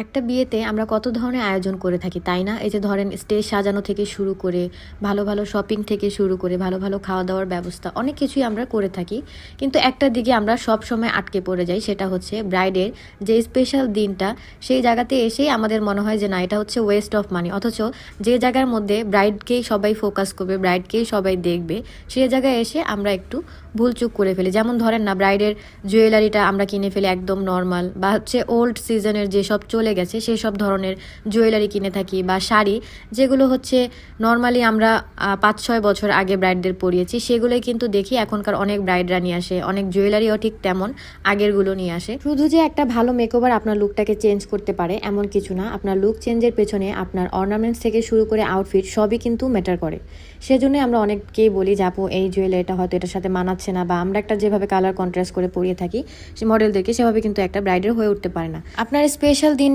একটা বিয়েতে আমরা কত ধরনের আয়োজন করে থাকি তাই না? এই যে ধরেন স্টেজ সাজানো থেকে শুরু করে ভালো ভালো শপিং থেকে শুরু করে ভালো ভালো খাওয়া দাওয়ার ব্যবস্থা অনেক কিছুই আমরা করে থাকি। কিন্তু একটা দিকে আমরা সব সময় আটকে পড়ে যাই, সেটা হচ্ছে ব্রাইডের যে স্পেশাল দিনটা, সেই জায়গাতে এসেই আমাদের মনে হয় যে না, এটা হচ্ছে ওয়েস্ট অফ মানি। অথচ যে জায়গার মধ্যে ব্রাইডকেই সবাই ফোকাস করবে, ব্রাইডকেই সবাই দেখবে, সেই জায়গায় এসে আমরা একটু ভুলচুক করে ফেলি। যেমন ধরেন না, ব্রাইডের জুয়েলারিটা আমরা কিনে ফেলি একদম নর্মাল, বা হচ্ছে ওল্ড সিজনের যেসব চলে গেছে সেসব ধরনের জুয়েলারি কিনে থাকি, বা শাড়ি যেগুলো হচ্ছে নর্মালি আমরা 5-6 বছর আগে ব্রাইডদের পরিয়েছি, সেগুলোই কিন্তু দেখি এখনকার অনেক ব্রাইডরা নিয়ে আসে। অনেক জুয়েলারিও ঠিক তেমন আগেরগুলো নিয়ে আসে। শুধু যে একটা ভালো মেকওভার আপনার লুকটাকে চেঞ্জ করতে পারে এমন কিছু না, আপনার লুক চেঞ্জের পেছনে আপনার অর্নামেন্টস থেকে শুরু করে আউটফিট সবই কিন্তু ম্যাটার করে। সেজন্য আমরা অনেককেই বলি যে আপু এই জুয়েলারিটা হয়তো এটার সাথে মানাচ্ছে না, বা আমরা একটা যেভাবে কালার কন্ট্রাস্ট করে পরিয়ে থাকি সে মডেলদেরকে, সেভাবে কিন্তু একটা ব্রাইডের হয়ে উঠতে পারে না। আপনার স্পেশাল দিন